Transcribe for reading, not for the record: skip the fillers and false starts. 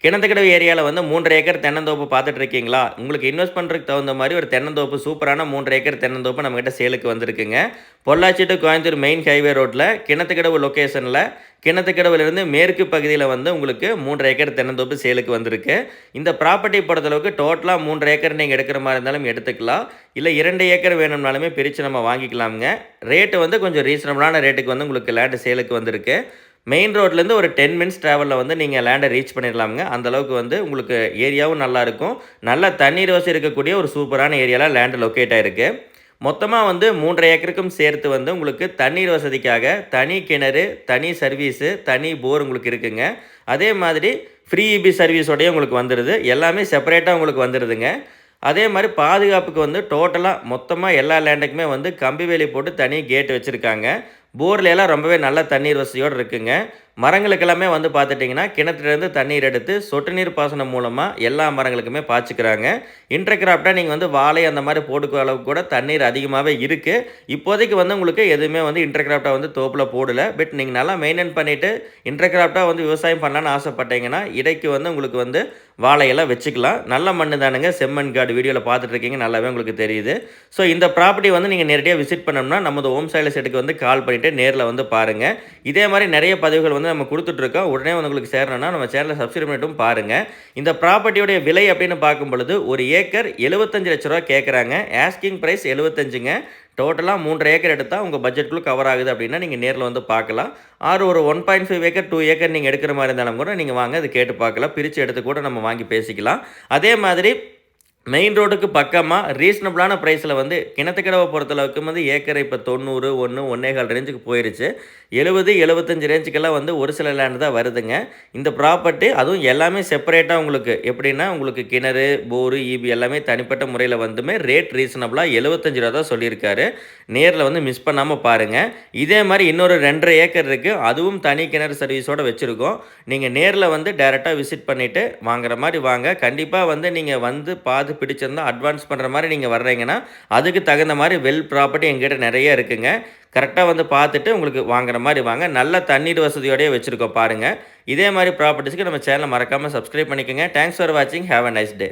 கிணத்துக்கடவு ஏரியால வந்து 3 ஏக்கர் தென்னந்தோப்பு பார்த்துட்டு இருக்கீங்களா? உங்களுக்கு இன்வெஸ்ட் பண்றதுக்கு தகுந்த மாரி ஒரு தென்னந்தோப்பு சூப்பரான 3 ஏக்கர் தென்னந்தோப்பு நம்மகிட்ட சேலுக்கு வந்திருக்குங்க. Pollachi to Coimbatore main highway ரோட்ல கிணத்துக்கடவு லொகேஷன்ல கிணத்துக்கடவுலேருந்து மேற்கு பகுதியில வந்து உங்களுக்கு 3 ஏக்கர் தென்னந்தோப்பு சேலுக்கு வந்திருக்கு. இந்த ப்ராப்பர்ட்டி பொறுத்தளவுக்கு டோட்டலா 3 ஏக்கர் நீங்க எடுக்கிற மாரி இருந்தாலும் எடுத்துக்கலாம். இல்ல 2 ஏக்கர் வேணும்னாலுமே பிரிச்சு நம்ம வாங்கிக்கலாம்ங்க. ரேட் வந்து கொஞ்சம் ரீசனபிளான ரேட்டுக்கு வந்து உங்களுக்கு லேண்ட் சேலுக்கு வந்திருக்கு. மெயின் ரோட்லேருந்து ஒரு 10 மினிட்ஸ் ட்ராவலில் வந்து நீங்கள் லேண்டை ரீச் பண்ணிடலாமுங்க. அந்த அளவுக்கு வந்து உங்களுக்கு ஏரியாவும் நல்லாயிருக்கும். நல்ல தண்ணீர் வசதி இருக்கக்கூடிய ஒரு சூப்பரான ஏரியாவில் லேண்டு லொக்கேட் ஆகிருக்கு. மொத்தமாக வந்து 3 ஏக்கருக்கும் சேர்த்து வந்து உங்களுக்கு தண்ணீர் வசதிக்காக தனி கிணறு, தனி சர்வீஸு, தனி போர் உங்களுக்கு இருக்குங்க. அதே மாதிரி ஃப்ரீ இபி சர்வீஸோடய உங்களுக்கு வந்துடுது. எல்லாமே செப்பரேட்டாக உங்களுக்கு வந்துடுதுங்க. அதே மாதிரி பாதுகாப்புக்கு வந்து டோட்டலாக மொத்தமாக எல்லா லேண்டுக்குமே வந்து கம்பி வேலி போட்டு தனி கேட் வச்சுருக்காங்க. போர்ல எல்லாம் ரொம்பவே நல்ல தண்ணீர் வசதியோடு இருக்குங்க. மரங்களுக்கெல்லாமே வந்து பார்த்துட்டிங்கன்னா கிணத்துலேருந்து தண்ணீர் எடுத்து சொட்டு நீர் பாசனம் மூலமாக எல்லா மரங்களுக்குமே பாய்ச்சிக்கிறாங்க. இன்டர்கிராஃப்டாக நீங்கள் வந்து வாழை அந்த மாதிரி போட்டுக்கிற அளவுக்கு கூட தண்ணீர் அதிகமாகவே இருக்குது. இப்போதைக்கு வந்து உங்களுக்கு எதுவுமே வந்து இன்டர்கிராஃப்டாக வந்து தோப்பில் போடலை. பட் நீங்கள் நல்லா மெயின்டைன் பண்ணிவிட்டு இன்டர்கிராஃப்டாக வந்து விவசாயம் பண்ணலான்னு ஆசைப்பட்டீங்கன்னா இடைக்கு வந்து உங்களுக்கு வந்து வாழையெல்லாம் வச்சுக்கலாம். நல்ல மண்ணு தானுங்க. செம்மண் காடு வீடியோவில் பார்த்துட்டு இருக்கீங்க, நல்லாவே உங்களுக்கு தெரியுது. ஸோ இந்த ப்ராப்பர்ட்டி வந்து நீங்கள் நேரடியாக விசிட் பண்ணோம்னா நமது ஹோம் சேலை செட்டுக்கு வந்து கால் பண்ணிவிட்டு நேரில் வந்து பாருங்கள். இதே மாதிரி நிறைய பதிவுகள் வந்து நம்ம கொடுத்துட்ருக்கோம். உடனே வந்து உங்களுக்கு சேரணும்னா நம்ம சேனலை சப்ஸ்கிரைப் பண்ணிட்டும் பாருங்கள். இந்த ப்ராப்பர்ட்டியோடைய விலை அப்படின்னு பார்க்கும் பொழுது ஒரு ஏக்கர் 75 லட்ச ரூபா கேட்குறாங்க. ஆஸ்கிங் ப்ரைஸ் 75ங்க. டோட்டலாக 3 ஏக்கர் எடுத்தால் உங்கள் பட்ஜெட்டுக்குள்ளே கவர் ஆகுது அப்படின்னா நீங்கள் நேரில் வந்து பார்க்கலாம். ஒரு 1.5 ஏக்கர் 2 ஏக்கர் நீங்கள் எடுக்கிற மாதிரி இருந்தாலும் கூட நீங்கள் வாங்க, அது கேட்டு பார்க்கலாம். பிரித்து எடுத்து கூட நம்ம வாங்கி பேசிக்கலாம். அதே மாதிரி மெயின் ரோடுக்கு பக்கமாக ரீசனபிளான ப்ரைஸில் வந்து கிணத்துக்கடவை பொறுத்தளவுக்கு வந்து ஏக்கர் இப்போ 90, 1.25 ரேஞ்சுக்கு போயிருச்சு. 70, 75 ரேஞ்சுக்கெல்லாம் வந்து ஒரு சில லேண்டு தான் வருதுங்க. இந்த ப்ராப்பர்ட்டி அதுவும் எல்லாமே செப்பரேட்டாக உங்களுக்கு எப்படின்னா உங்களுக்கு கிணறு, போரு, இபி எல்லாமே தனிப்பட்ட முறையில் வந்துமே ரேட் ரீசனபிளாக 75 ரூபா தான் சொல்லியிருக்காரு. நேரில் வந்து மிஸ் பண்ணாமல் பாருங்கள். இதே மாதிரி இன்னொரு 2.5 ஏக்கர் இருக்குது. அதுவும் தனி கிணறு சர்வீஸோடு வச்சுருக்கோம். நீங்கள் நேரில் வந்து டைரெக்டாக விசிட் பண்ணிவிட்டு வாங்குற மாதிரி வாங்க. கண்டிப்பாக வந்து நீங்கள் வந்து பார்த்து பிடிச்சிருந்தா அட்வான்ஸ் பண்ணுற மாதிரி நீங்கள் வர்றீங்கன்னா அதுக்கு தகுந்த மாதிரி வெல் ப்ராப்பர்ட்டி எங்கிட்ட நிறைய இருக்குங்க. கரெக்டாக வந்து பார்த்துட்டு உங்களுக்கு வாங்குற மாதிரி வாங்க. நல்ல தண்ணீர் வசதியோடய வச்சுருக்கோம் பாருங்கள். இதே மாதிரி ப்ராப்பர்ட்டிஸ்க்கு நம்ம சேனலை மறக்காமல் சப்ஸ்கிரைப் பண்ணிக்கோங்க. தேங்க்ஸ் ஃபார் வாட்சிங். Have a nice day.